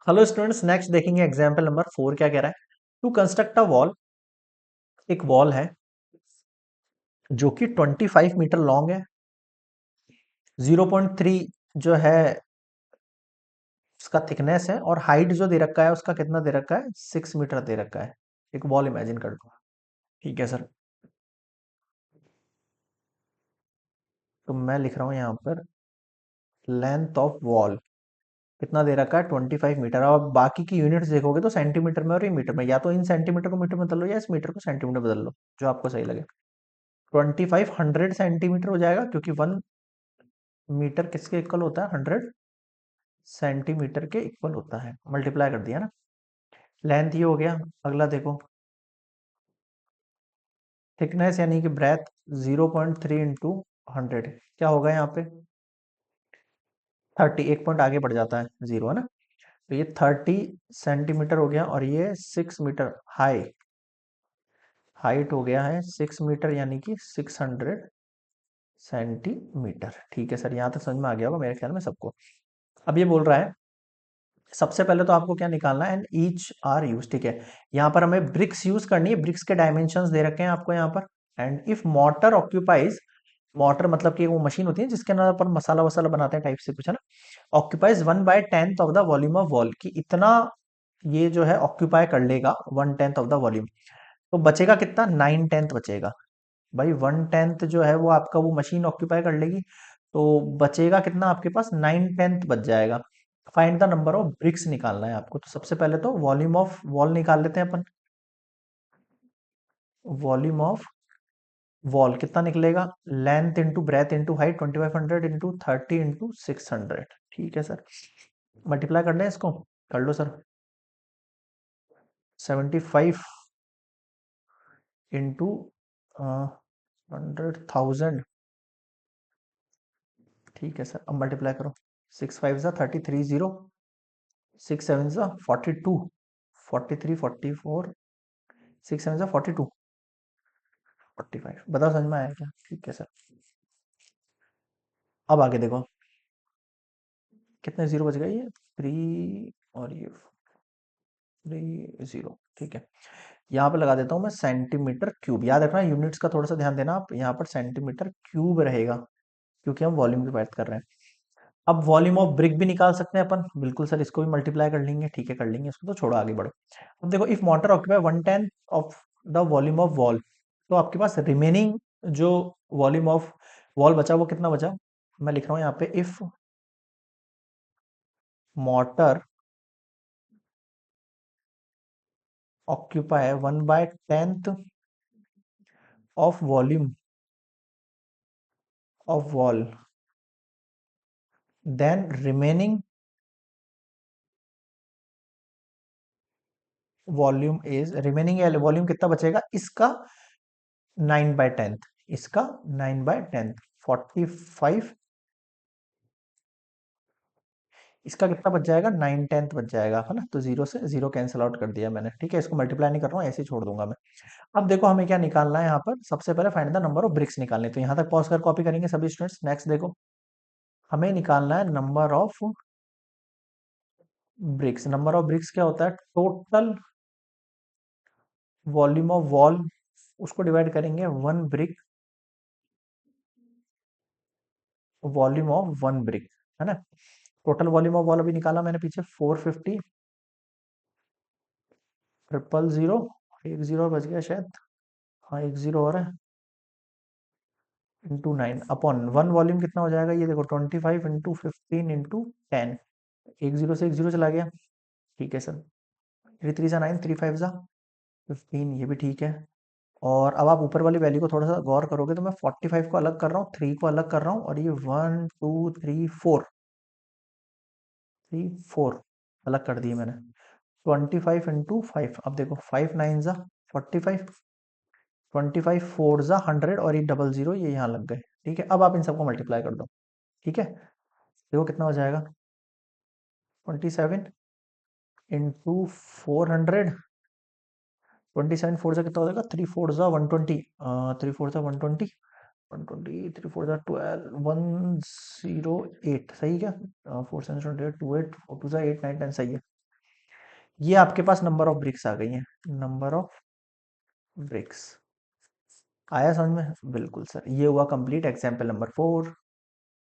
Hello students, next देखेंगे example number 4 क्या कह रहा है। टू कंस्ट्रक्ट अ वॉल, एक वॉल है जो कि 25 मीटर लॉन्ग है। 0.3 जो है उसका थिकनेस है, और हाइट जो दे रखा है उसका कितना दे रखा है, 6 मीटर दे रखा है। एक वॉल इमेजिन कर दो। ठीक है सर, तो मैं लिख रहा हूँ यहाँ पर लेंथ ऑफ वॉल कितना दे रखा है, 25 मीटर। अब आप बाकी की यूनिट्स देखोगे तो सेंटीमीटर में और ये मीटर में, या तो इन सेंटीमीटर को मीटर में बदल लो या इस मीटर को सेंटीमीटर में बदल लो, जो आपको सही लगे। 25 100 सेंटीमीटर हो जाएगा, क्योंकि 1 मीटर किसके इक्वल होता है, 100 सेंटीमीटर के इक्वल होता है। मल्टीप्लाई कर दिया ना, लेंथ ये हो गया। अगला देखो, थिकनेस यानी कि ब्रेथ 0.3 इंटू 100 क्या होगा यहाँ पे, 30। एक पॉइंट आगे बढ़ जाता है, जीरो है ना। तो ये 30 सेंटीमीटर हो गया, और ये 6 मीटर हाइट हो गया है 6 मीटर, यानी कि 600 सेंटीमीटर। ठीक है सर, यहाँ तक समझ में आ गया होगा मेरे ख्याल में सबको। अब ये बोल रहा है सबसे पहले तो आपको क्या निकालना है, एंड ईच आर यूज। ठीक है, यहाँ पर हमें ब्रिक्स यूज करनी है। ब्रिक्स के डायमेंशंस दे रखे हैं आपको यहाँ पर। And if motor occupies, motor मतलब कि वो मशीन होती है जिसके अंदर पर मसाला वसाला बनाते हैं टाइप से कुछ है ना। Occupies 1/10 of the volume of wall, की इतना ये जो है ऑक्यूपाई कर लेगा 1/10 ऑफ द वॉल्यूम। तो बचेगा कितना, 9/10 बचेगा। भाई 1/10 जो है वो आपका वो मशीन ऑक्यूपाई कर लेगी, तो बचेगा कितना आपके पास, 9/10 बच जाएगा। Find the number of BRICS निकालना है आपको। तो सबसे पहले तो वॉल्यूम ऑफ वॉल निकाल लेते हैं अपन। वॉल्यूम ऑफ वॉल कितना निकलेगा, length into breadth into height, 2500 into 30 into 600। ठीक है सर, मल्टीप्लाई कर लें इसको, कर लो सर। 75 इंटू 100,000। ठीक है सर, अब मल्टीप्लाई करो। 6 5 ज़ा 33 0, 6 7 ज़ा 42, 43 44, 6 7 ज़ा 42, 45। बताओ समझ में आया क्या। ठीक है सर, अब आगे देखो कितने जीरो बच गए, ये 3 और ये 3 0। ठीक है, यहाँ पे लगा देता हूँ मैं सेंटीमीटर क्यूब। याद रखना यूनिट्स का थोड़ा सा ध्यान देना आप, यहाँ पर सेंटीमीटर क्यूब रहेगा, क्योंकि हम वॉल्यूम की बात कर रहे हैं। अब वॉल्यूम ऑफ ब्रिक भी निकाल सकते हैं अपन, बिल्कुल सर, इसको भी मल्टीप्लाई कर लेंगे। ठीक है, कर लेंगे इसको, तो छोड़ो आगे बढ़ो। अब देखो, if mortar occupy 1/10 of the volume of wall, तो आपके पास रिमेनिंग जो वॉल्यूम ऑफ वॉल बचा वो कितना बचा। मैं लिख रहा हूँ यहाँ पे, if mortar occupy 1/10 of volume of wall, then remaining volume is, remaining volume कितना बचेगा इसका, 9/10। इसका 9/10, 45। इसका कितना बच जाएगा, 9/10 बच जाएगा, है ना। तो जीरो से जीरो कैंसिल आउट कर दिया मैंने। ठीक है, इसको मल्टीप्लाई नहीं कर रहा हूँ, ऐसे ही छोड़ दूंगा मैं। अब देखो हमें क्या निकालना है यहाँ पर, सबसे पहले find the number of BRICS निकालने। तो यहाँ तक पॉज कर कॉपी करेंगे सभी स्टूडेंट्स। नेक्स्ट देखो, हमें निकालना है number of BRICS. Number of BRICS क्या होता है, टोटल वॉल्यूम ऑफ वॉल, उसको डिवाइड करेंगे 1 ब्रिक, वॉल्यूम ऑफ 1 ब्रिक, है ना। टोटल वॉल्यूम ऑफ वॉल अभी निकाला मैंने पीछे, 450 000, एक जीरो बच गया शायद, हाँ एक जीरो और है, इंटू 9 अपॉन वन। वॉल्यूम कितना हो जाएगा, ये देखो 25 इंटू 15 इंटू 10। एक जीरो से एक जीरो चला गया। ठीक है सर, 3 3 ज़ा 9, 3 5 ज़ा 15, ये भी ठीक है। और अब आप ऊपर वाली वैल्यू को थोड़ा सा गौर करोगे, तो मैं 45 को अलग कर रहा हूँ, 3 को अलग कर रहा हूँ, और ये 1 2 3 4 अलग कर दिए मैंने। 25 इंटू 5, अब देखो 5 9 ज़ा 45, 25 4 ज़ा 100, और ये डबल जीरो ये यहाँ लग गए। ठीक है, अब आप इन सबको मल्टीप्लाई कर दो। ठीक है, देखो कितना हो जाएगा, 27 इंटू 400, 27 4 ज़ा कितना हो जाएगा, 3 4 ज़ा 120, 3 4 ज़ा 120, 120, 3 4 ज़ा 12, 108 सही क्या, 4 7 8 2 8 4 2 ज़ा 8 9 10 सही है। ये आपके पास नंबर ऑफ ब्रिक्स आ गई हैं, नंबर ऑफ ब्रिक्स। आया समझ में? बिल्कुल सर, ये हुआ कंप्लीट एग्जाम्पल नंबर 4।